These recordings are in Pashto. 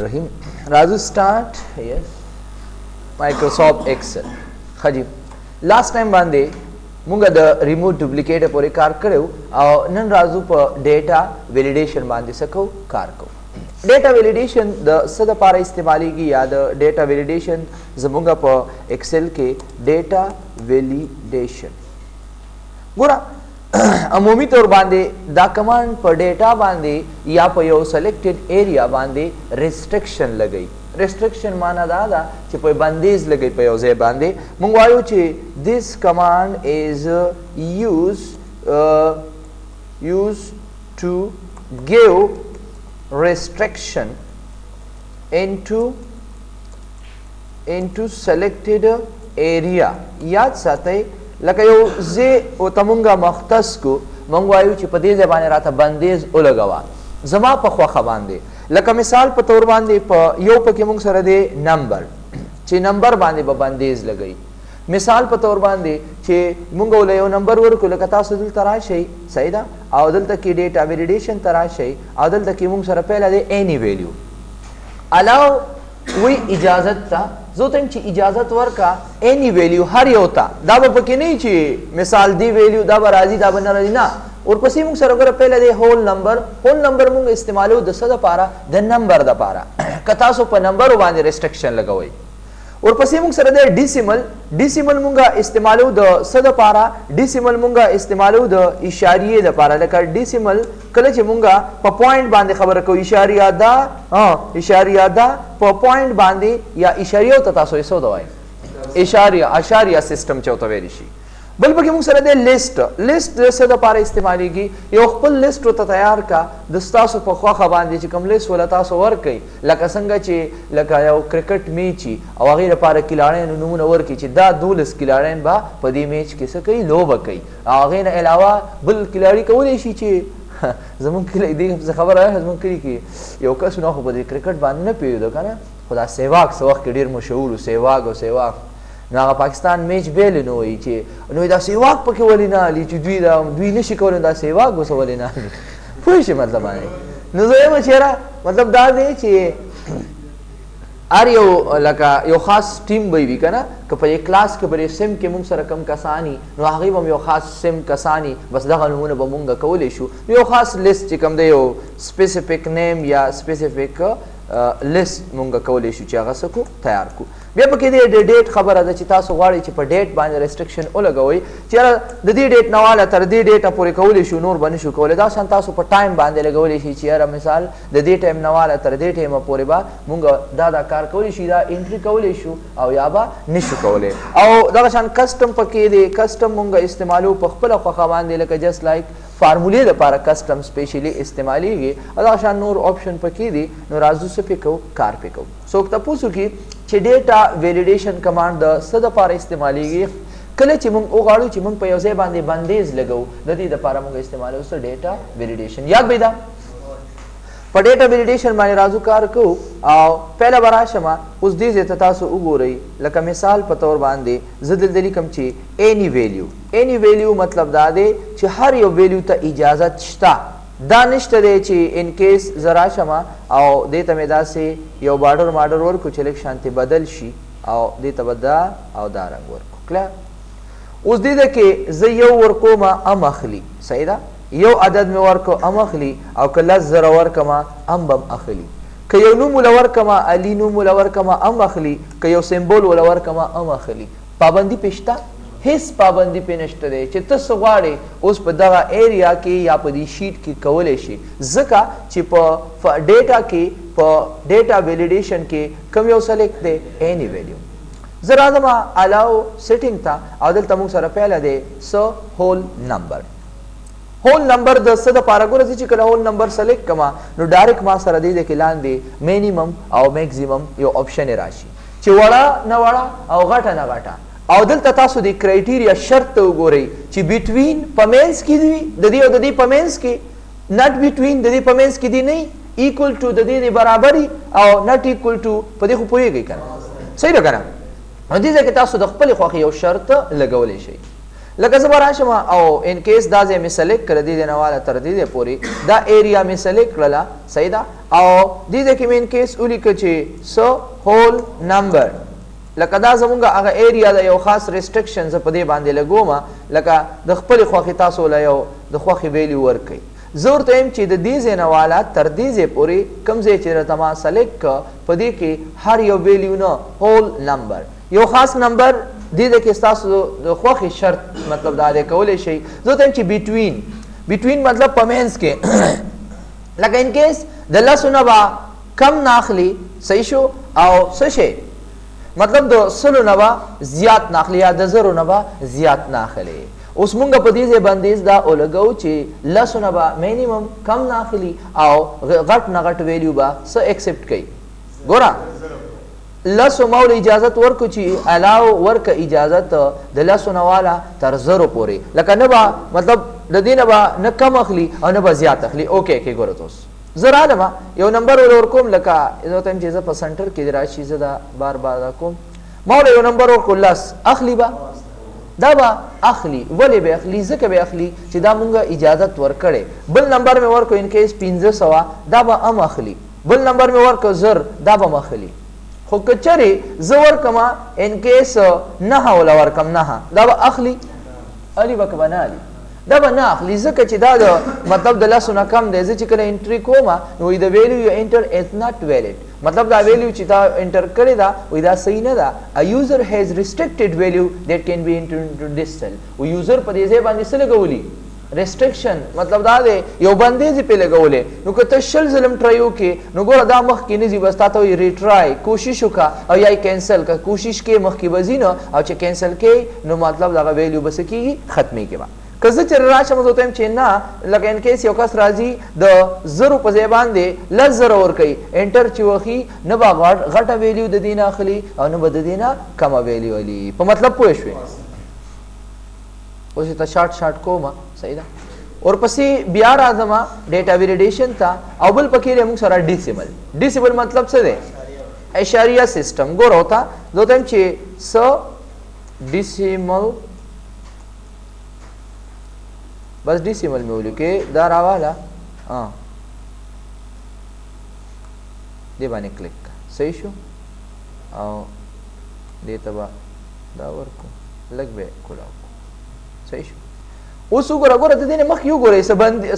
रहीम Raju start यस Microsoft Excel खजी last time बांधे मुंगा द रिमूव डुप्लीकेट पर कार करो और नन राजू पर डेटा वैलिडेशन बांधे सको कार को डेटा वैलिडेशन द सदा पारा इस्तेमाली की याद डेटा वैलिडेशन जमुंगा पर एक्सेल के डेटा वैलिडेशन गोरा अमूमी तौर बांधे दा कमांड पर डेटा बांधे या पर यो सेलेक्टेड एरिया बांधे रिस्ट्रिक्शन लगई रिस्ट्रिक्शन माना दादा चे पे बंदेज लगई पे यो जे बांधे मंगवायो चे this command is use to give restriction into selected area याद साथे लकयो जे ओ तमुंगा मख्तस को मंगवायु ची पदे जबाने राता बंदेज उलगवा जमा पखवा खबांदे लका मिसाल पे तौर बांधे प यो पके मुंग सर दे नंबर ची नंबर बांधे ब बंदेज लगई मिसाल पे तौर बांधे चे मुंगो लेयो नंबर वर को लकता सुदल तराशै सहीदा आदल तक की डेटा वैलिडेशन तराशै आदल तक की मुंग सर पहला दे एनी वैल्यू अलाउ वही इजाजत था जो तन ची इजाजत वर का एनी वैल्यू हर योता दाबा पके नहीं ची मिसाल दी वैल्यू दाबा राजी दाबा न राजी ना और पसी मुंग सर अगर पहले दे होल नंबर मुंग इस्तेमालो दस दा पारा द नंबर दा पारा कथा सो पर नंबर बांधे रिस्ट्रिक्शन लगावई और पसी मुंग सर दे डिसिमल मुंगा इस्तेमालो द सद पारा डिसिमल मुंगा इस्तेमालो द इशारिये द पारा लका डिसिमल कलच मुंगा प पॉइंट बांधे खबर को इशारिया दा प पॉइंट बांधे या इशारियो तता सो इसो दवाई इशारिया सिस्टम चौथा वेरिशी बल बगे मुंग सर दे लिस्ट सद पारा इस्तेमाली की यो खपल लिस्ट तो तैयार का दस्ता सो पखवा खबांधे ची कम लिस्ट वला तासो वर कई लका संगा ची लका यो क्रिकेट मैची और वगैरह पारा खिलाड़े नमून वर की ची दा दूलस खिलाड़े बा पदी मैच के सकई लो बकई आगे न अलावा बल खिलाड़ी को देशी ची जमुन के लिए खबर है जमुन की यो का सुना हो पदी क्रिकेट बांधने पे दो का खुदा सेवाग के ढेर मशहूर सेवाग ना पाकिस्तान मैच बेल नो ई चे नो दा सेवाग पके वली ना ली ची दुई ने शिकवले दा सेवाग गो वली ना पुश मतलब आने नो जे मचेरा मतलब दा दे चे आर यो लका यो खास टीम बई कना क पे क्लास के बरे सिम के मुंग रकम कसानी नो आगे बम यो खास सिम कसानी बस दखल मुने बमुंगा कवले शु यो खास लिस्ट ची कम दे यो स्पेसिफिक नेम या स्पेसिफिक लिस्ट मुंगा कवले शु ची आगा सको तैयार को बे पके दे डेट खबर अदा चिता सो गाड़ी ची पर डेट बाने रिस्ट्रिक्शन ओलगोई चला ददी डेट नवाला तर दी डेट पूरे कवले शु नूर बन शु कवले दा संता सो पर टाइम बांधे लगोले शी चिरा मिसाल ददी टाइम नवाला तर दे टाइम पूरे बा मुंगा दादा कार कवले शी दा एंट्री कवले शु औ याबा निशु कवले औ दागा शान कस्टम पके दे कस्टम मुंगा इस्तेमालो पखपला पखा बांधे लक जस्ट लाइक फार्मूले द पारा कस्टम स्पेशली इस्तेमाली गे अदा शान नूर ऑप्शन पके दे नो राजू से पिको कार पिको सो तपुसु की चे डेटा वैलिडेशन कमांड द सद पारा इस्तेमाली गे कले चिमुंग ओ गाड़ू चिमुंग पे योसे बांधे बंदेज लगो ददी द पारा मुंग इस्तेमाल उस डेटा वैलिडेशन याद बेदा पर डेटा वैलिडेशन माने राजू कार को पहला बराशमा उस दी जे ततासु उगो रही लका मिसाल पतौर बांधे जदिल दली कम ची एनी वैल्यू मतलब दादे चे हर यो वैल्यू ता इजाजत छता दानिश्त दे ची इन केस जरा शमा आओ दे तमेदा से यो बार्डर वर कुछ इलेक्शन ते बदल शी आओ दे तबदा आओ दारंग वर को क्लियर उस दी दे के जयो वर को मा अमखली सहीदा यो अदद में वर को अमखली और कल जरा वर कमा बम अखली कयो नु मुलवर कमा अली नु मुलवर कमा अखली कयो सिंबल मुलवर कमा अखली पाबंदी पेशता हिस पाबंदी पे नष्ट दे चित्त सवाड़े उस पदगा एरिया के या पदी शीट की कवले शी जका चिप डेटा वैलिडेशन के कम यो सेलेक्ट दे एनी वैल्यू जरा दमा अलाउ सेटिंग था आदल तमुक सर पहला दे सो होल नंबर द सद पारागुर जी कला होल नंबर सेलेक्ट कमा नो डायरेक्ट मा सर दे के लान दे मिनिमम और मैक्सिमम यो ऑप्शन है राशि चिवड़ा नवाड़ा और गाटा न गाटा औदल तथा सुदी क्राइटेरिया शर्त उगोरई ची बिटवीन पमेंस की ददी पमेंस की नट बिटवीन ददी पमेंस की दी नहीं इक्वल टू ददी बराबरी और नट इक्वल टू पदे को पोए गई करना सही लगा ना दीजे के तासु दखपल ख्वाखी यो शर्त लगवले शई لکه زه به راشم او ان کیس دا ځای مې سلیکټ کړه دې نه والا تر دې پورې دا ایریا مې سلیکټ کړله صحیح ده او دې ځای کې مې ان کیس ولیکه چې سو هول نمبر لکه دا زمونږ هغه ایریا د یو خاص ریسټرکشن زه په دې باندې لګوم لکه د خپلې خوښې تاسو له یو د خوښې ویلیو ورکوئ زه ورته وایم چې د دې ځای نه والا تر دې ځای پورې کوم ځای چې راته ما سلیکټ کړه په دې کې هر یو ویلیو نه هول نمبر یو خاص نمبر دې ځای کې ستاسو د خوښې شرط مطلب دا دی کولی شئ زه ورته وایم چې بټوین مطلب په منځ کې لکه ان کیس د لسو نه به کم نه اخلي صحیح شو او څه شی مطلب د سلو نه به زیات نه اخلي یا د زرو نه به زیات نه اخلي اوس مونږ په دې ځای بندیز دا ولګو چې لسو نه به مینیمم کم نه اخلي او غټ نه غټ ویلیو به څه ایکسپټ کوي ګوره لسو مول اجازت ورکو چې علاوه ورکه اجازت د لسو نه والا تر زرو پورې لکه نه به مطلب د دې نه به نه کم اخلي او نه به زیات اخلي اوکې کې ګوره توس زه رالم یو نمبر ورکوم لکه زه ته چې زه په سنټر کې راشي زه دا بار بار کوم ما یو نمبر ورکو لس اخلي به دا به اخلي ولې به اخلي ځکه به اخلي چې دا مونږه اجازت ورکړې بل نمبر مې ورکو ان کیس 1500 دا به هم اخلي بل نمبر مې ورکو زر دا به اخلي خو کچري زه ورکم ان کیس نه ولا ورکم نه دا به اخلي علي به که نه علي دا به نه اخلي ځکه چې دا د مطلب د لسو نه کم دی زه چې کله انټري کوم نو د ویلیو یو انټر از ناٹ ویلډ مطلب دا ویلیو چې تا انټر کړې ده وایي دا صحیح نه ده ا یوزر هیز ریسټرکټډ ویلیو دیٹ کین بی انټر انټو ډس سیل و یوزر په دې ځای باندې څه لګولي ریسټرکشن مطلب دا دی یو بندیز پې لګولې نو که ته شل ظلم ټرای وکړې نو ګوره دا مخکې نه ځي بس تا ته وایي ریټرای کوشش وکړه او یا یې کینسل که کوشش کې مخکې به ځي نه او چې کینسل کې نو مطلب دغه ویلیو به څه کېږي ختمېږي به که زه چې راشم زه ورته وایم چې نه لکه ان کیس یو کس راځي د زرو په ځای باندې لس زره ورکوي انټر چې وخي نه به غټه ویلیو د دې نه اخلي او نه به د دې نه کمه ویلیو علي په مطلب پوه شوې اوس یې ته شارټ کوم صحیح ده ورپسې بیا راځم ډیټا ویلیډیشن ته او بل پکې دی موږ سره ډیسیبل مطلب څه دی اشاریه سیسټم ګوره وته زه ورته وایم چې څه ډیسیمل بس ډیسیمل مې ولیکې دا راواله دې باندې کلیک صحیح شو او دې ته به دا ورکو لږ به کولاو صحیح شو اوس وګوره د دې نه مخکې وګورئ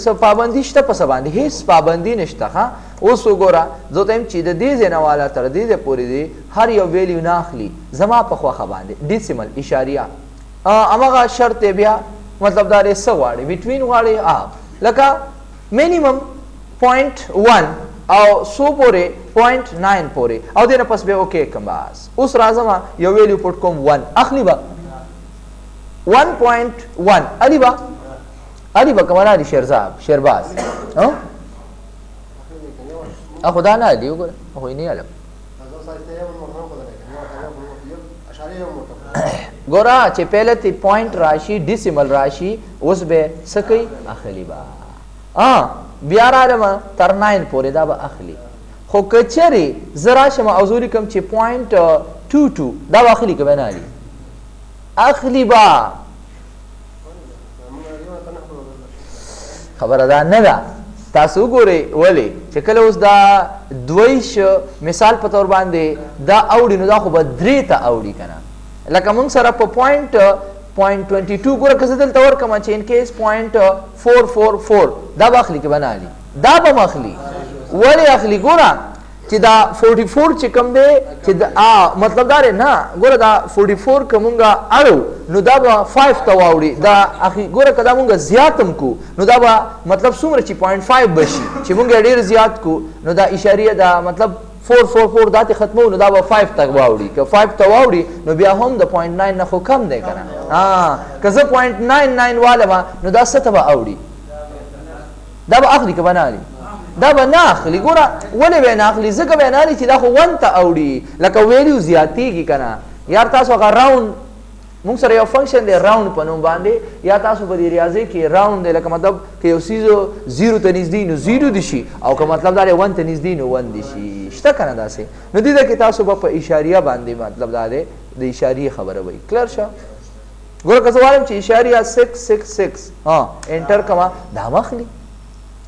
څه پابندي شته په څه باندې هېڅ پابندي نشته ښه اوس وګوره زه ته یم چې د دې ځای نه والا تر دې ځای پورې دی هر یو ویلیو نه اخلي زما په خوښه باندې ډیسیمل اشاریه هماغه شرط دی بیا مطلب دا څه غواړي بټوین غواړي لکه مینیمم 0.1 او سو پورې 0.9 پورې او دې نه پس به اوکې کوم بس اوس راځم یو ویلیو پټ کوم 1 اخلي به 1.1 علي به کومه علي شیرباز اخو دا نه علي وګوره اخو یې نه علم ګوره چې پهله تی پوینټ راشي ډیسیمل راشي اوس به څه کوي اخلي به بیا رالم تر 9 پورې دا به اخلي خو که چېرې زه راشم او زه ولیکم چې 0.22 دا به اخلي که به نه علي اخلي به خبره دا نه ده تاسو وګورئ ولې چې کله اوس دا دویش مثال په طور باندې دا اوړي نو دا خو به درې ته اوړي که نه لکه موږ سره په 0.22 ګوره که زه دلته ورکړم چې ان کیس 0.444 دا به اخلي که به نه اخلي دا به م اخلي ولې اخلي ګوره چې دا 44 چې کوم دی چې مطلب دا دی نه ګوره دا 44 که مونږ اړو نو دا به 5 ته واوړي دا ګوره که دا مونږ زیات هم کو نو دا به مطلب څومره چې 0.5 به شي چې مونږ ډېر زیات کو نو دا اشاریه دا مطلب 444 دا ته ختمو نو دا به 5 ته واوړي که 5 ته واوړي نو بیا هم د 0.9 نه خو کم دی که نه که زه 0.99 والم نو دا څه ته به اوړي دا به اخلي که به نه اخلي دا به نه اخلي ګوره ولې به نه اخلي ځکه به نه اخلي چې دا خو 1 ته اوړي لکه ویلیو زیاتېږي که نه یار تاسو هغه راوند مونږ سره یو فنکشن دی راوند په نوم باندې یا تاسو په دې ریاضۍ کې راوند دی لکه مطلب که یو څیز 0 ته نږدې نو 0 دي شي او که مطلب دا دی 1 ته نږدې نو 1 دي شي شته که نه داسې نو دې ده کې تاسو به په اشاریه باندې مطلب دا دی د اشاریې خبره وایي کلر شه ګوره که زه وایم چې اشاریه 666 انټر کما دا مخلي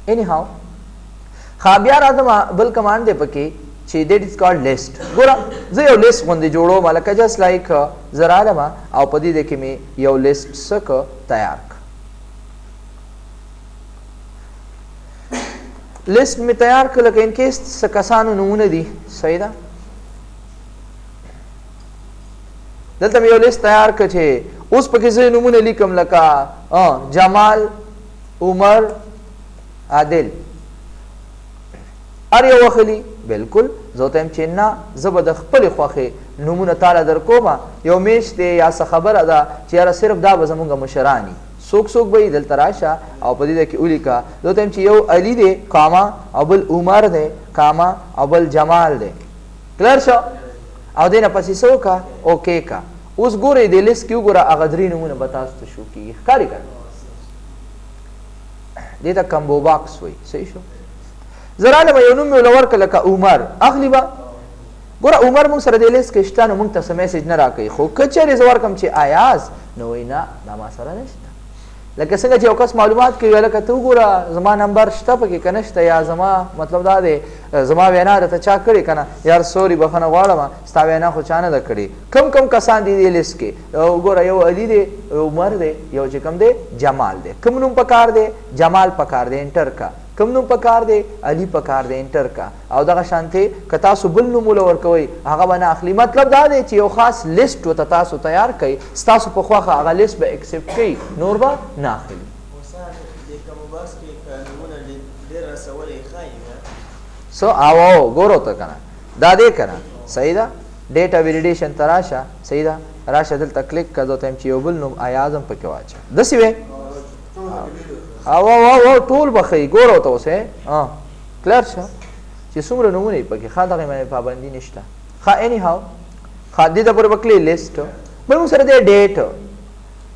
اینی هاو. بیا راځم بل کمانډ دی پکې چې دیٹ از کالډ لیسټ. ګوره زه یو لیست غوندې جوړوم لکه جست لایک زه رالم او په دې کې مې یو لیست څه تیار لیست می تیار کړ لکه ان کیس څه کسانو نمونه دي. صحیح ده. دلته یو لیست تیار کړ چې اوس پکې زه نمونه لیکم لکه جمال، عمر، عادل ار یو وخلی. بالکل زه ته چې نه زه به د خپلې خوښې نمونه تاله در کومه. یو میش دی یا څه خبره ده چې یاره صرف دا به زمونږ مشران څوک څوک به دلته راشه او په دې کې ولیکه. زه ته چې یو علي دی کاما او بل عمر دی کاما او بل جمال دی. کلر شو؟ او دې نه پسې څه وکړه اوکې کا. اوس ګورئ د لیست کې وګوره هغه درې نومونه به تاسو ته شو کېږي. ښکاري که دې ته کمبو باکس وایي. صحیح شو؟ زه رالم یو نوم مې ورله ورکړه لکه عمر اخلي به. ګوره عمر موږ سره د لیست کې شته نو موږ ته څه میسج نه راکوي. خو که چېرې زه ورکړم چې ایاز نو وایي نه دا ما سره نشته. لکه څنګه چې یو کس معلومات کوي لکه ته وګوره زما نمبر شته پکې که نشته یا زما مطلب دا دی زما وینا درته چا کړې که نه یار سوري بخښنه غواړم ستا وینا خو چا نه ده کړې. کم کم کسان دي دې لیست کې وګوره یو علي دی عمر دی یو چې کوم دی جمال دی. کوم نوم پکار دی؟ جمال پکار دی انټر کا. کوم نوم پکار دی؟ علي پکار دی انټر کا. او دغه شانتې که تاسو بل نوم وله ورکوئ هغه به نه اخلي. مطلب دا دی چې یو خاص لیست ورته تاسو تیار کړئ ستاسو په خوښه هغه لیست به اکسپټ کوي نور به نه اخلي. سو او ګورو ته که نه دا دی که نه. صحیح ده. ډیټا ویلیډیشن ته راشه. صحیح ده. راشه دلته کلیک کړه زه ته چې یو بل نوم ایازم پکې واچه داسې وی او ټول به ښیي. ګوره ته اوس کلر شه چې څومره نومونه یې پکې ښه دغې باندې پابندي نشته. ښه اینی هاو دې ته پورې به کلی لیسټ. بل موږ سره دی ډیټ.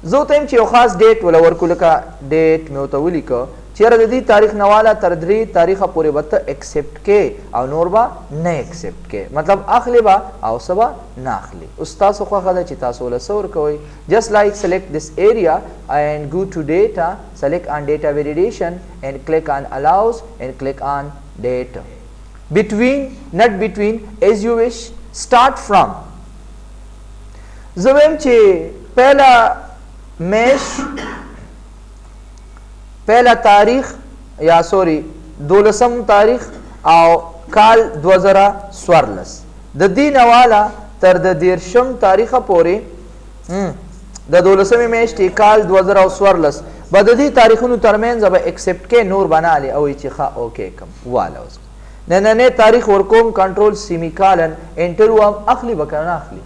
زه ورته یم چې یو خاص ډیټ وله ورکړو لکه ډیټ مې ورته ولیکه چېرې د دې تاریخ نه واله تر 3 تاریخه پورې به ته اکسپټ کې او نور به نه اکسپټ کې. مطلب اخلي به او څه به نه اخلي. اوس تاسو خوښه ده چې تاسو له څه ورکوئ. جست لایک select this area and go to data, select on data validation and click on allows and click on data. Between, not between, as you wish, start from. زه وایم چې پهله میش پہلا تاریخ یا سوری 12 تاریخ او کال 2014 د دې نواله تر د 13 تاریخه پورې د 12 میاشتې کال 2014 به د دې تاریخونو ترمنځ به اکسپټ کې نور بنالي او چې ښه اوکې کم واله. اوس نننی تاریخ ورکوم کنټرول سیمی کالن انټر وم اخلي به که نه اخلي؟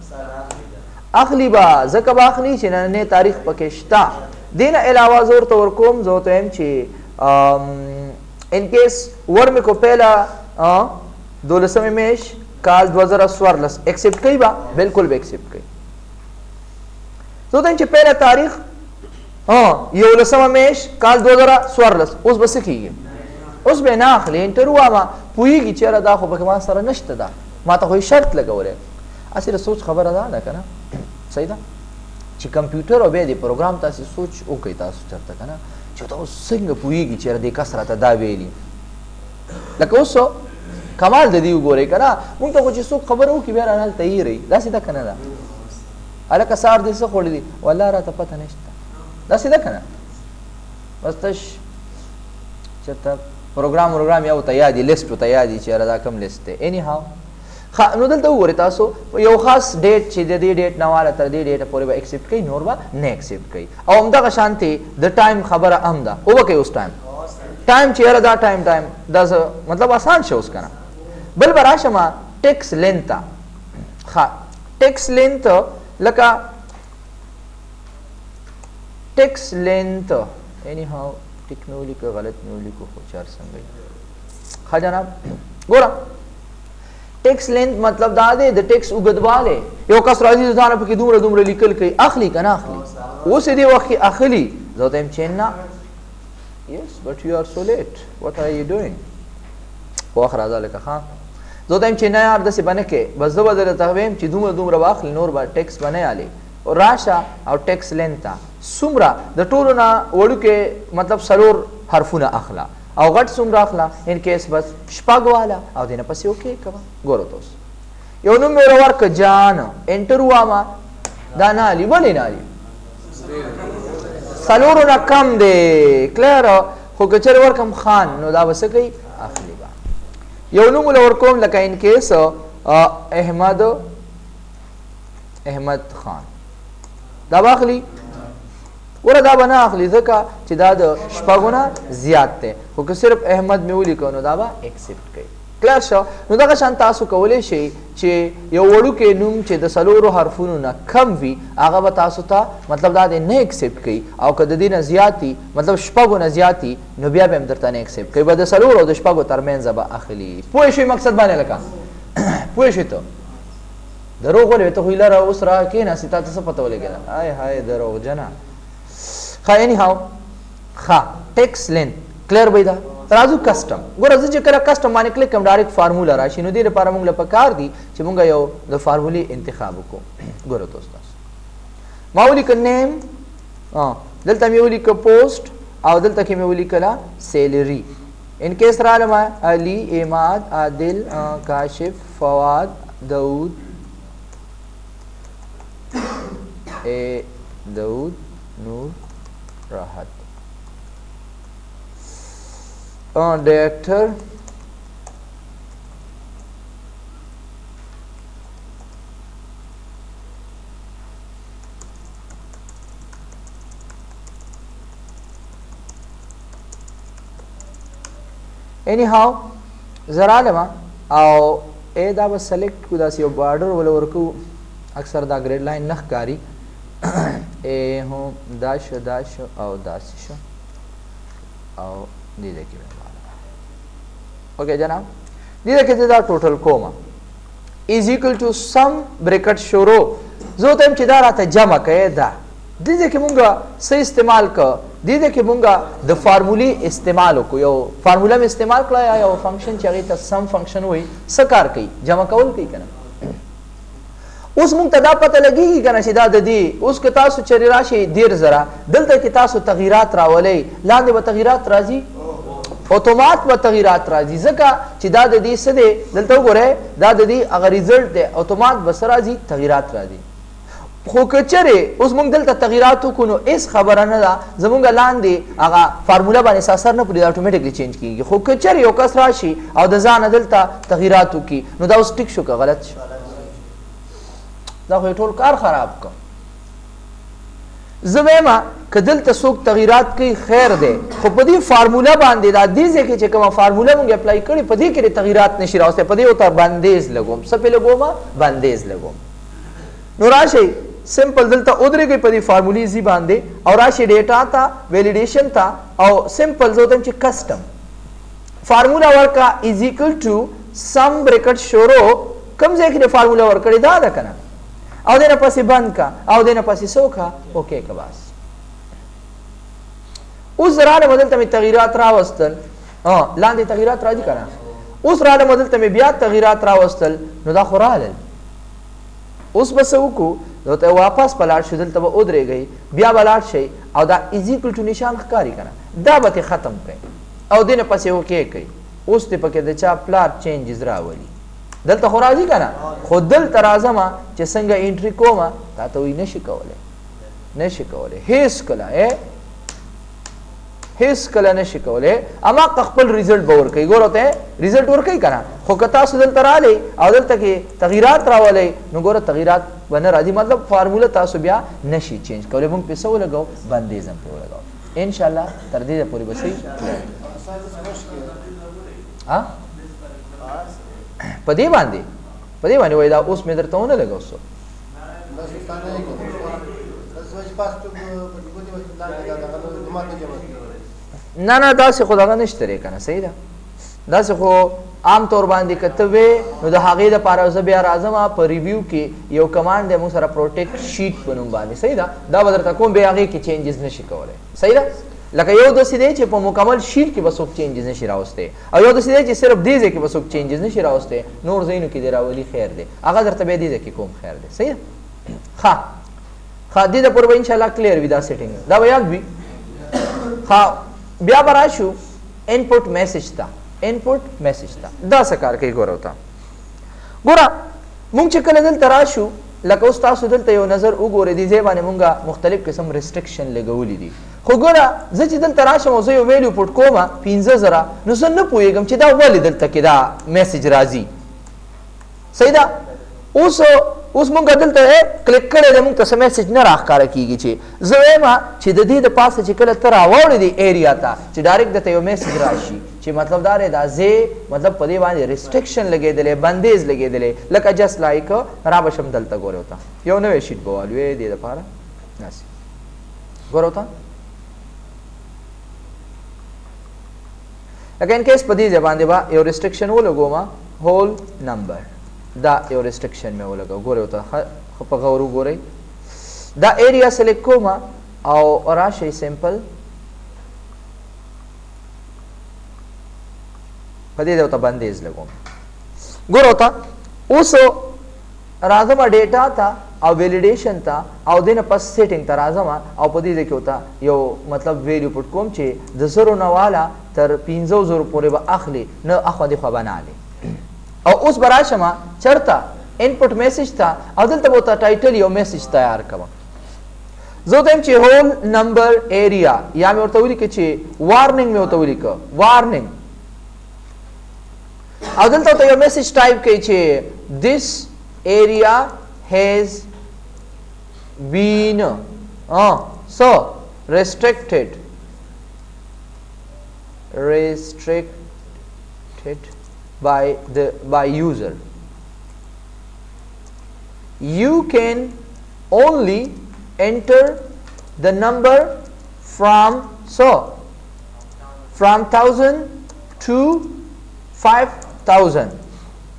اخلي به ځکه به اخلي چې نننی تاریخ پکې شته. دین علاوه زه ورته ورکوم زه ورته یم چې ان کیس ور مې کو پهله 12 میش کال 2014 اکسپټ کوي به بالکل به اکسپټ کوي. زه ورته یم چې پهله تاریخ 11 میش کال 2014 اوس به څه کېږي؟ اوس به نه اخلي انټر ووامه پوهېږي چېرې دا خو پکې ما سره نشته ده ما ته خو یې شرط لګولی. هسې د سوچ خبره ده نه که نه. صحیح ده چې کمپیوټر او بیا د پروګرام تاسې سوچ وکړئ تاسو چېرته که نه چې ته اوس څنګه پوهېږي چېرې دې کس راته دا ویلي. لکه اوس کمال د دې وګورئ که نه مونږ ته خو چې څوک خبره وکړي بیا رانهلته هېروي. داسې ده که نه ده؟ هلکه سهار دې څه خوړي دي؟ والله راته پته نشته. داسې ده که نه؟ بس تش چېرته پروګرام یا ورته یاد وي لیسټ ورته یاد وي چېرې دا کوم لیسټ دی. اینی هاو نو دلته وګورئ تاسو یو خاص ډیټ چې د دې ډیټ نه واله تر دې ډیټه پورې به اکسپټ کوي نور به نه اکسپټ کوي. او همدغه شانتې د ټایم خبره هم ده. وبکئ اوس ټایم چې یاره دا ټایم دا مطلب آسان شو اوس که نه. بل به راشم ټیکس لینت ته. ښه ټیکس لینت لکه ټیکس لینت اینی هاو ټیک مې ولیکه غلط مې ولیکو خو چار څنګه ښه جناب ګوره ټیکس لینت مطلب دا دی د ټیکس اوږدوالی. یو کس راځي د ځانه پکې دومره لیکل کوي اخلي که نه اخلي؟ اوس یې دې وخت کې اخلي. زه ورته یم چې نه yes but you are so late what are you doing. په وخت راځه لکه ښه. زه ورته یم چې نه یار داسې به نه کوې بس زه به درته ویم چې دومره به اخلي نور به ټیکس به نه یالې. راشه او ټیکس لینث ته څومره د ټولو نه وړوکې مطلب څلور حرفونه اخله او غټ څومره اخله ان کیس بس شپږ واله او دې نه پسې اوکې کوه. ګوره ته اوس یو نوم مې ورکړه جان انټر وواما دا نه علي ولې نه علي څلورو نه کم دی کلیر خو که چېرې ورکړم خان نو دا به څه کوي اخلي به. یو نوم له ورکوم لکه ان کیس احمد خان دا به اخلي ګوره دا به نه اخلي ځکه چې دا د شپږو نه زیات دی خو که صرف احمد مې ولیکو نو دا به اکسپټ کوي. کلیر شو. نو دغه شان تاسو کولی شئ چې یو وړوکی نوم چې د څلورو حرفونو نه کم وي هغه به تاسو ته مطلب دا دی نه اکسپټ کوي او که د دې نه زیات وي مطلب شپږو نه زیات وي نو بیا به هم درته نه اکسپټ کوي به د څلورو او د شپږو ترمنځ به اخلي. پوه شوي مقصد باندې لکه پوه شوي ته دروغ ولې ته خو هیله را اوس را کېناستې تا ته څه پته ولګېده های های دروغجنه. ښه anyhow ښه ټیکس لینث کلیر به دا راځو کسټم. ګوره زه چې کله کسټم باندې کلیک کوم ډایرکټ فارموله راشي نو دې لپاره موږ له پکار دي چې موږ یو د فارمولې انتخاب وکړو. ګوره تاسو ما ولیکه نیم دلته مې ولیکه پوسټ او دلته کې مې ولیکله سیلري ان کیس رالم علي عماد عادل کاشف فواد داود داود نور راحت ڈائریکٹر اینی هاو زرا لما او اے دا بس سلیکٹ کو دا سی بارڈر ولا ورکو اکثر دا گریڈ لائن نخ کاری اے ہوں داش او داش او دی دیکھیں اوکے جناب دی دیکھیں دا ټوټل کوما از ایکول ټو سم بریکټ شروع زه ته چې دا راته جمع کوي دا دی دیکھیں مونږه څه استعمال ک دی دیکھیں مونږه د فارمولې استعمال کو یو فارموله م استعمال کړه یا یو فنکشن چې هغه ته سم فنکشن وای څه کار کوي جمع کول کوي کنه. اوس مونږ ته دا پته لګیږي کنه چې دا د دې اوس که تاسو چری راشي ډیر زره دلته کې تاسو تغیرات راولئ لاندې به تغیرات راځي اتومات به تغیرات راځي ځکه چې دا د دې څه دی دلته وګورئ دا د دې هغه ریزلټ دی اتومات به څه راځي تغیرات راځي. خو که چېرې اوس موږ دلته تغیرات وکړو نو هېڅ خبره نه ده زموږ لاندې هغه فارموله باندې اثر نه پرېږدي اټومیټکلی چینج کېږي. خو که چېرې یو کس راشي او د ځانه دلته تغیرات وکړي نو دا اوس ټیک شو که غلط شو دا خو ټول کار خراب کړ. زه وایم که دلته څوک تغیرات کوي خیر دی خو په دې فارموله باندې دا دې ځای کې چې کومه فارموله موږ اپلای کړې په دې کې تغیرات نشي راوستی په دې ورته بندیز لګوم څه پې لګوم بندیز لګوم. نو راشئ سمپل دلته ودرېږئ په دې فارمولې زی باندې او راشئ ډیټا ته ویلیډیشن ته او سمپل زه وتم چې کسټم فارموله ورکړه از ایکول ټو سم بریکټ شروع کوم ځای کې فارموله ورکړې دا ده که نه او دې نه پسې بند کا او دې نه پسې څه وکړه اوکې که بس. اوس راله دلته مې تغیرات راوستل لاندې تغیرات راځي که نه اوس راله دلته مې بیا تغیرات راوستل نو دا خو رالل. اوس به څه وکړو ته واپس په لاړ شو دلته به ودرېږئ بیا به لاړ شئ او دا از ایکول ټو نشان ښکاري که نه دا به ترې ختم کړئ او دې نه پسې اوکې کوئ. اوس دې پکې د چا پلار چینجز راولي دلته خو راځي که نه خو دلته راځمه چې څنګه انټري کومه تا ته وایي نشي کولی نشي کولی هېڅ کله هیڅ کله نشي کولی اما خپل ریزلټ به ورکوي. ګوره ته ریزلټ ورکوي که نه خو که تاسو دلته رالی او دلته کې تغیرات راولئ نو ګوره تغیرات به نه راځي مطلب فارموله تاسو بیا نشي چینج کولی. موږ پې څه ولګو بندیز هم پې ولګو انشاءالله تر دې پورې به صحیح په دې باندې وایي دا اوس مې درته ونه لګو څو نه نه داسې خو دغه نشته دی که نه صحیح ده داسې خو عام طور باندې که ته وې نو د هغې دپاره زه بیا راځم په ریویو کې یو کمانډ دی موږ سره پروټیکټ شیټ په نوم باندې صحیح ده دا به درته کوم بیا هغې کې چینجز نشي کولی صحیح ده. لکه یو داسې دی چې په مکمل شیټ کې به څوک چینجز نشي راوستی او یو داسې دی چې صرف دې ځای کې به څوک چینجز نشي راوستی نور ځایونو کې دې راولي خیر دی هغه درته بیا دې ځای کې کوم خیر دی صحیح ده. ښه ها دې د پورې ان شاء الله کلیر وي دا سیټینګ دا به یاد وي. ها بیا براشو انپوټ میسج ته انپوټ میسج ته دا څه کار کوي ګوره وته ګوره مونږ چې کله دلته راشو لکه اوس تاسو دلته یو نظر وګورئ دې ځای باندې مونږه مختلف قسم ریسټرکشن لګولي دي خو ګوره زه چې دلته راشم او زه یو ویلیو پټ کوم 15000 نو زه نه پوهېږم چې دا ولې دلته کې دا میسج راځي صحیح ده. اوس مونږ دلته کلیک کړی دی مونږ ته څه میسج نه راښکاره کېږي چې زه وایم چې د دې د پاسه چې کله ته راواوړې دې ایریا ته چې ډایرکټ درته یو میسج راشي چې مطلب دا دی دا زه مطلب په دې باندې ریسټرکشن لګېدلی بندیز لګېدلی لکه جست لایک را به شم دلته ګورې وته یو نوی شیټ به والو دې دپاره داسې ګوره وته لکه ان کیس په دې ځای باندې به یو ریسټرکشن ولګوم هول نمبر دا یو ریسټرکشن مې ولګو ګورئ ورته په غور وګورئ دا ایریا سلیکټ کوم او راشئ سمپل په دې ورته بندیز لګوم ګوره ورته اوس راځم ډیټا ته او ویلیډیشن ته او دې نه پس سیټینګ ته راځم او په دې ځای کې ورته یو مطلب ویلیو پټ کوم چې د زرو نه والا تر 500 پورې به اخلي نه اخوا دې خوا به نه اخلي او اوس به راشم چېرته انپوټ میسج ته او دلته به ورته ټایټل یو میسج تیار کوم زه ورته یم چې هول نمبر ایریا یا مې ورته ولیکه چې وارننګ مې ورته ولیکه وارننګ او دلته ورته یو میسج ټایپ کوي چې this area has been so restricted by user. You can only enter the number from 1000 to 5000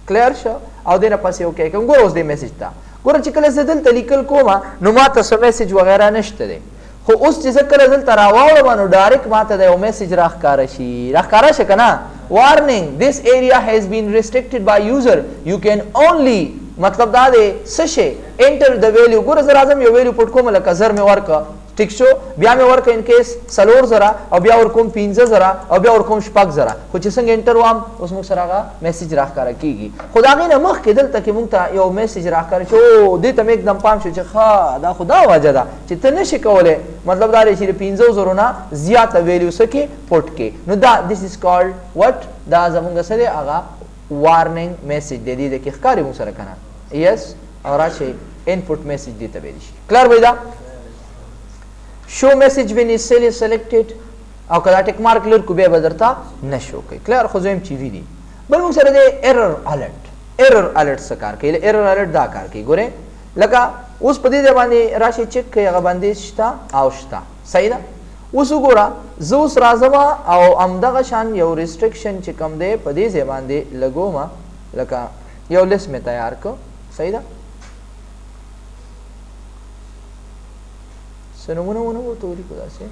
clear شو او دې نه پسې اوکې کوم ګوره اوس دې میسج ته ګوره چې کله زه دلته لیکل کوم نو ماته څه میسج وغیره نشته دی خو اوس چې زه کله دلته راواړم نو ډایرکټ ماته د یو میسج راښکاره شي که نه warning this area has been restricted by user you can only مطلب دا دی څه شی enter the value ګوره زه راځم یو ویلیو پټ کوم لکه زر مې ورکه ټیک شو بیا مې ورکه ان کیس 4000 او بیا ورکوم 15000 او بیا ورکوم 6000 خو چې څنګه انټر وام اوس موږ سره هغه میسج راښکاره کېږي خو د هغې نه مخکې دلته کې موږ ته یو میسج راښکاره چې او دې ته مې एकदम پام شو چې ښه دا خو دا وجه ده چې ته نشي کولی مطلب دا دی چې د 500 نه زیاته ویلیو څه کې پټ کې نو دا this is called what دا زمونږ څه دی هغه وارننګ میسج دی دې کې ښکاري موږ سره که نه یس او راشئ انپوټ میسج دې ته ویلی شي کلر وایي دا show message when is cell is selected او کله ټیک مارک لرکو بیا به درته نه شو کوي کلیر خو زه یم چې وي دي بل موږ سره دی ایرر الرټ څه کار کوي ایرر الرټ دا کار کوي ګورئ لکه اوس په دې ځای باندې راشئ چک کوئ هغه بندیز شته او شته صحیح ده اوس وګوره زه اوس راځم او همدغه شان یو ریسټرکشن چې کوم دی په دې ځای باندې لګوم لکه یو لیست مې تیار کړ صحیح ده څه نومونه ورته ولیکو داسې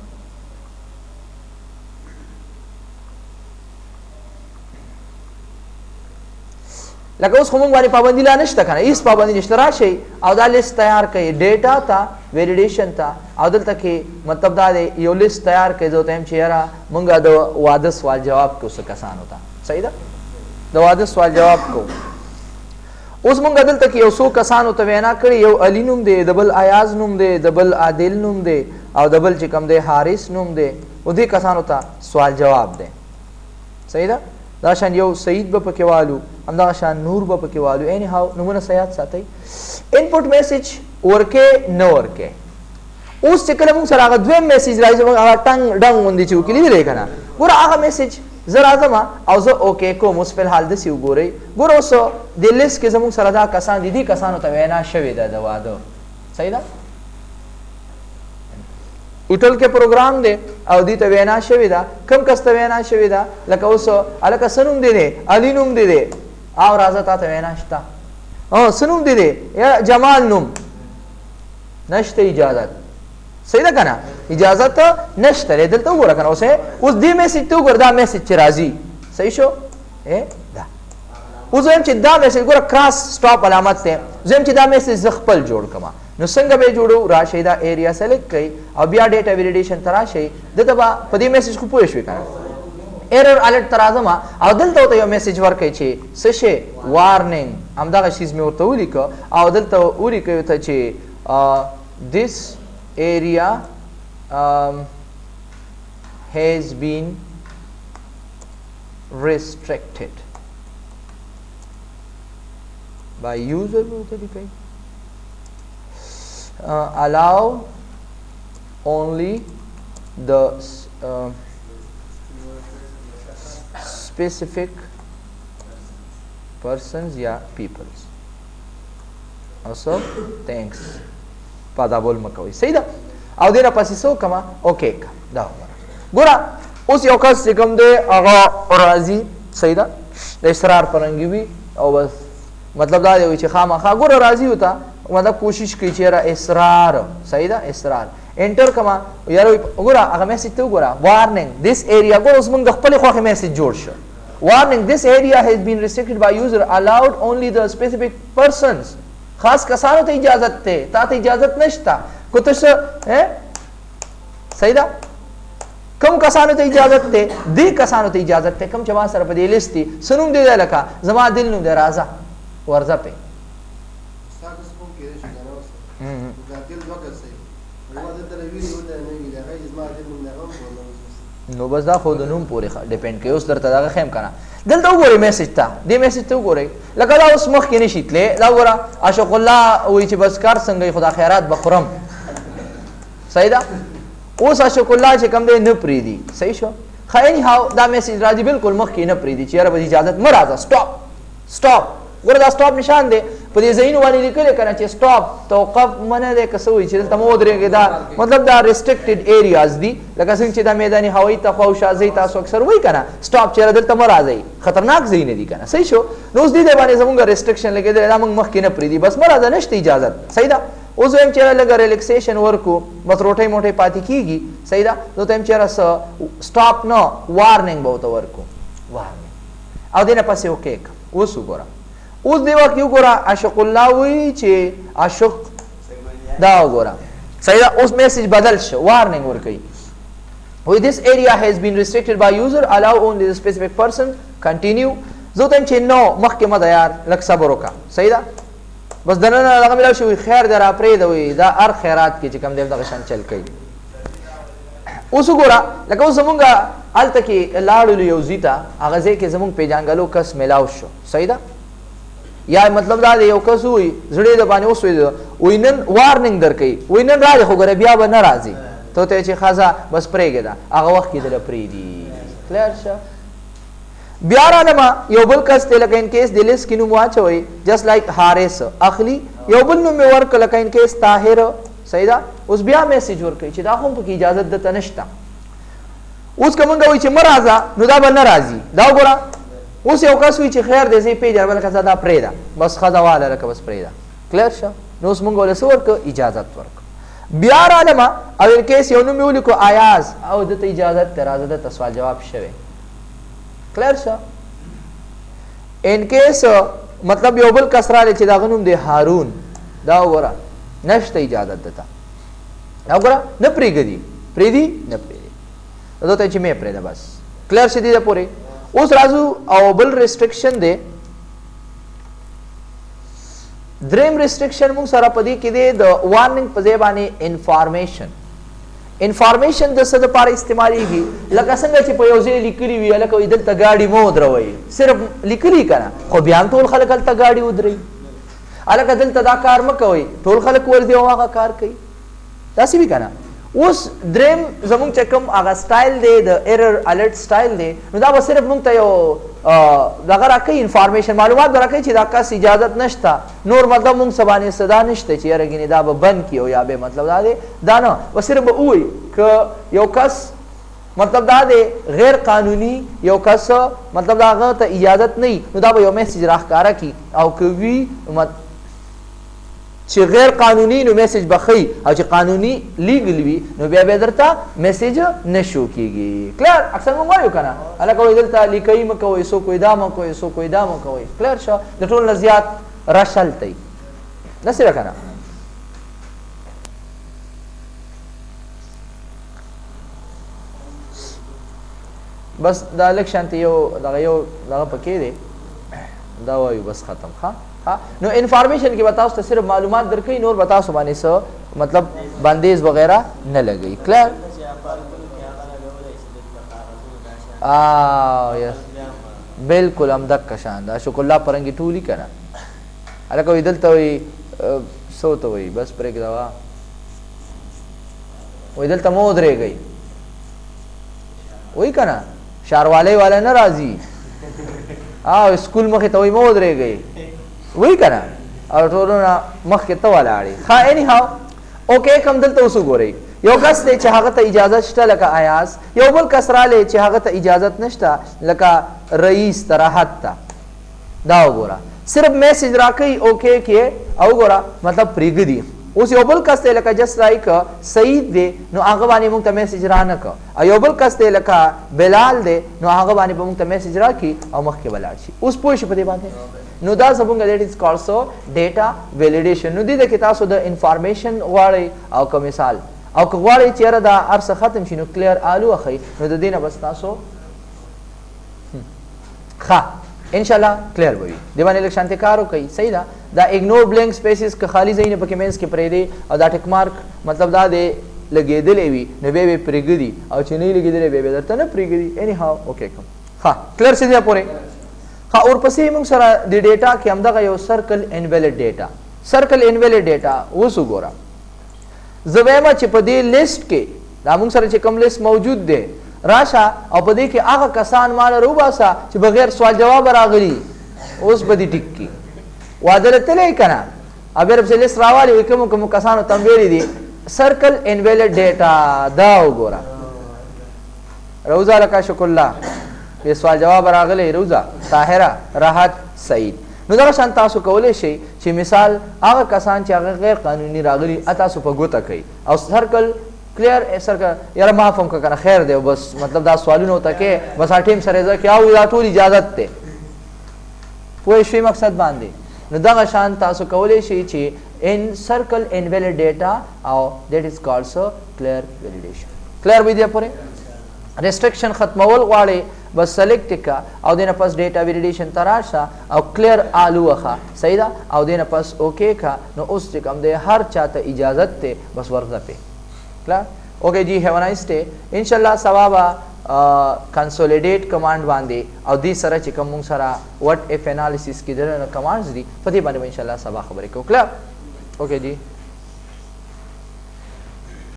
لکه اوس خو موږ باندې پابندي لا نشته که نه هېڅ پابندي نشته راشئ او دا لیست تیار کړئ ډیټا ته ویلیډیشن ته او دلته کې مطلب دا دی یو لیست تیار کړئ زه ورته یم چې یاره موږ د واده سوال جواب کوو څه کسانو ته صحیح ده د واده سوال جواب کوو اوس مونږ دلته کې یو څو کسانو ته وینا کړې یو علي نوم دی د بل ایاز نوم دی د بل عادل نوم دی او د بل چې کوم دی حارث نوم دی او دې کسانو ته سوال جواب دی صحیح ده دا شان یو سعید به پکې والو همدغه شان نور به پکې والو اینی هاو نومونه صحیحات ساتئ انپوټ میسج ورکې نه ورکې اوس چې کله مونږ سره هغه دویم میسج راځي هغه ټنګ ډنګ غوندې چې وکړي لیدلی که نه ګوره هغه میسج زه راځم او زه اوکې کوم اوس فلحال داسې وګورئ ګوره اوس د لیست کې زموږ سره دا کسان دي دې کسانو ته وینا شوې ده د واده صحیح ده هوټل کې پروګرام دی او دې ته وینا شوې ده کوم کس ته وینا شوې ده لکه اوس هلکه څه نوم دی دی علي نوم دی دی او راځه تا ته وینا شته څه نوم دی دی یا جمال نوم نشته اجازت صحیح ده که نه اجازت نشته دی دلته وګوره که نه اوس دې میسج ته وګوره دا میسج چې راځي صحیح شو دا اوس وایم چې دا میسج ګوره کراس سټاپ علامت دی زه یم چې دا میسج زه خپل جوړ کړم نو څنګه به جوړو راشي دا ایریا سلیکټ کړئ او بیا ډیټا ویلیډیشن ته راشئ دته به په دې میسج خو پوه شوي که نه ایرر الرټ ته راځم او دلته ورته یو میسج ورکړئ چې څه شی وارننګ همدغه چیز مې ورته ولیکه او دلته ولیکئ ورته چې this area has been restricted by user allow only the specific persons या peoples also thanks پادابول مکوي صحیح ده او دینه پسې سو کما اوکې دا ګوره اوس یو کس چې کوم دی هغه راځي صحیح ده د اصرار پرنګي وي او بس مطلب دا دی چې خامخا ګوره راځي وته مطلب کوشش کوي چې را اصرار صحیح ده اصرار انټر کما یاره ګوره هغه میسج ته ګوره وارننګ دیس ایریا ګوره اوس موږ د خپل خوخه میسج جوړ شو وارننګ دیس ایریا has been restricted by user allowed only the specific persons خاص کسانو ته اجازت ته تا ته اجازت نشتا کو ته صحیح ده کم کسانو ته اجازت ته دې کسانو ته اجازت ته کم چې ما سره په دې لیست دي سنوم دې لکه زما دل نو دې راځه ورځه په نو بس دا خو د نوم پورې ډیپند کوي اوس درته دا خیم کنه دلته وګورئ میسج ته دې میسج ته وګورئ لکه دا اوس مخکې نشي تللی دا وګوره عاشق الله وایي چې بس کار څنګه خدا خیرات به خورم صحیح ده اوس عاشق الله چې کوم دی نه پرېږدي صحیح شو ښه اینی هاو دا میسج راځي بالکل مخکې نه پرېږدي چې یاره بس اجازت مه راځه سټاپ ګوره دا سټاپ نشان دی په دې ځایونو باندې لیکلی که نه چې سټاپ توقف منع دی که څه وایي چې دلته مه ودرېږئ دا مطلب دا ریسټرکټډ ایریاز دي لکه څنګه چې دا میداني هوایي تخوا او شازۍ تاسو اکثر وایي که نه سټاپ چېرې دلته مه راځئ خطرناک ځایونه دي که نه صحیح شو نو اوس دې باندې زمونږ ریسټرکشن لګېدلی دا موږ مخکې نه پرېږدي بس مه راځه نشته اجازت صحیح ده اوس وایم چېرې لږه ریلیکسیشن ورکو بس روټۍ موټۍ پاتې کېږي صحیح ده نو ته یم چېرې څه سټاپ نه وارننګ به ورته ورکو وارننګ او دې نه پسې اوکې اوس وګوره اوس دی وخت یو ګوره عاشق الله وایي چې عاشق دا وګوره صحیح ده اوس میسج بدل شو وارننګ ورکوي وایي this area has been restricted by user allow only the specific person continue زه ته چې نو مخکې مه ده یار لږ صبر وکړه صحیح ده بس دننه دغه میلاو شي خیر دی را پرېږده وایي دا هر خیرات کې چې کوم دی دغه شان چل کوي اوس وګوره لکه اوس زمونږ هلته کې لاړلو یو ځي ته هغه ځای کې زمونږ پیژانګلو کس میلاو شو صحیح ده یا مطلب دا دی یو کس وایي زړه د باندې وسوېده وایي نن وارننګ درکوي وایي نن راځي خو ګوره بیا به نه راځي ته ورته چې ښځه بس پرېږده هغه وخت کې دله پرېږدي کلیر شه بیا رالمه یو بل کس دی لکه انکیس د لیست کې نوم واچوئ جسټ لایک حارث اخلي یو بل نوم مې ورکړه لکه انکیس طاهر صحیح ده اوس بیا میسج ورکوي چې دا خو پکې اجازت دته نشته اوس که مونږ وایي چې مه راځه نو دا به نه راځي دا وګوره اوس یو کس وایي چې خیر دی زه یې پېژنم بلکه زه دا پرېږده بس ښځه واله لکه بس پرېږده کلیر شه نو اوس مونږ ولې څه ورکړه اجازت ورکړه بیا رالمه او انکیس یو نوم مې ولیکو ایاز او دته اجازت دی راځه دته سوال جواب شوی کلیر شه انکیس مطلب یو بل کس رالی چې د هغه نوم دی هارون دا وګوره نشته اجازت دته دا وګوره نه پرېږدي پرېږدي نه پرېږدي دته چې مې پرېږده بس کلیر شه دې پورې اوس راځو او بل ریسټرکشن دی دریم ریسټرکشن موږ سره په دې کې دی د وارننګ په ځای باندې انفارمیشن د څه دپاره استعمالیږي لکه څنګه چې په یو ځای لیکلي وي هلکه وایي دلته ګاډي مه ودروئ صرف لیکلي که نه خو بیا هم ټول خلک هلته ګاډي ودروي هلکه دلته دا کار مه کوئ ټول خلک ورځي او هغه کار کوي داسې وي که نه اوس دریم زمونږ چې کوم هغه سټایل دی د ایرر الرټ سټایل دی نو دا به صرف مونږ ته یو دغه راکوي انفارمیشن معلومات به راکوي چې دا کس اجازت نشته نور مطلب مونږ څه باندې څه دا نشته چې یاره ګینې دا به بند کړي او یا به مطلب دا دی دا نه به صرف به ووایي که یو کس مطلب دا دی غیر قانوني یو کس مطلب دا هغه ته اجازت نه وي نو دا به یو میسج راښکاره کړي او که وي چې غیر قانوني نو میسج به ښیي او چې قانوني لیګل وي نو بیا به درته میسج نه شو کېږي کلیر اکثر موږ وایو که نه هلکه وایي دلته لیکئ مه کوئ څوک وایي دا مه کوئ څوک وایي دا مه کوئ کلیر شه د ټول نه زیات رش هلته وي داسې ده که نه اوس وګوره اوس دې وخت یو کس دی هغه څه کوي چې دا میسج ورکوي چې دا خو پکې اجازت نشته نور مطلب موږ څه باندې څه دا نشته چې یاره ګینې دا به بند کړي او یا به مطلب دا دی دا نه به صرف به ووایي که یو کس مطلب دا هغه ته اجازت نه وي نو دا به صرف به ووایي که بس دا لک شانتی یو دغه پکې دی دا وایو بس ختم. ها نو انفارمیشن کې بتاو ته صرف معلومات درکې نور بتاو سو باندې سو مطلب بندیز وغیرہ نه لګي. کلیر یس بالکل هم دک شان دا شکر الله پرنګي ټولي کنه الکه وی دلته وی سو ته وی بس پرې دا وی دلته مو درې گئی وی کنه شاروالے والا ناراضي اسکول مخه ته وی مو درې گئی وی کنه او ټولونه مخ کې ته ولاړی. ها اني هاو اوکې کوم دلته اوسو ګورئ یو کس دی چې هغه ته اجازه شته لکه ایاز، یو بل کس رالی چې هغه ته اجازت نشته لکه رئیس تراحت ته. دا وګوره صرف میسج راکوي اوکې کې او وګوره مطلب پریږدي. اوس یو بل کس دی لکه جس لایک سعید دی نو هغه باندې موږ ته میسج را نه که، او یو بل کس دی لکه بلال دی نو هغه باندې به موږ ته میسج راکړي او مخکې ولاړ شي. اوس پوه شي په دې باندې نو دا زمونږ دیٹ از کالډ سو ډیټا ویلیډیشن. نو دې کې تاسو د انفارمیشن غواړئ او که مثال او که غواړئ چېرې دا هر څه ختم شي نو کلیر آلو اخئ نو د دې نه بس تاسو ښه انشاءالله کلیر به وي. دې باندې لږ شانتې کار وکئ. صحیح ده. دا اګنور بلینک سپیسز که خالي ځای نه پکې منځ کې پرېږدي او دا ټک مارک مطلب دا دی لګېدلی وي نو بیا به پرېږدي او چې نه یې لګېدلی بیا به درته نه پرېږدي. اني هاو اوکې کوم ښه کلیر سي دی پورې. ها ورپسې موږ سره د ډیټا کې همدغه یو سرکل انویلډ ډیټا. سرکل انویلډ ډیټا اوس وګوره زه وایم چې په دې لیست کې دا موږ سره چې کوم لیست موجود دی راشه او په دې کې هغه کسان مال روباسه چې بغیر سوال جواب راغلي. اوس به دې ټیک کی واده تللی که نه ابیر پسې لیست راوالی وي کومو کومو کسانو ته ویلي دي سرکل انویلډ ډیټا. دا وګوره روزا لکه شکر الله په سوال جواب راغلی، روزا طاهره راحت سعید. نو دغه شان تاسو کولی شئ چې مثال هغه کسان چې هغه غیر قانوني راغلي تاسو په ګوته کوئ او سرکل کلیر سرکل یاره معاف هم که کنه خیر دی بس مطلب دا سوالونه ورته کې بس ټیم سره ځه کې او دا ټول اجازت دی. پوه شوئ مقصد باندې. نو دغه شان تاسو کولی شئ چې ان سرکل انویلډ ډیټا او دیٹ از کالډ سو کلیر ویلیډیشن. کلیر وي دی پورې. ریسټرکشن ختمول غواړئ بس سلیکټ کا او دینه پس ډیټا ویلیډیشن تراشه او کلیر آلو اخا. صحیح ده. او دینه پس اوکې کا نو اوس چې کوم دی هر چاته اجازت ته بس ورځه پې کلیر. اوکې جی هیو ا نایس ډے. انشاءالله سبا به کنسولیډیټ کمانډ باندې او دې سره چې کوم موږ سره وټ اف انالیسس کې دغه کمانډز دي په دې باندې انشاءالله سبا خبرې کوو. کلیر. اوکې جی.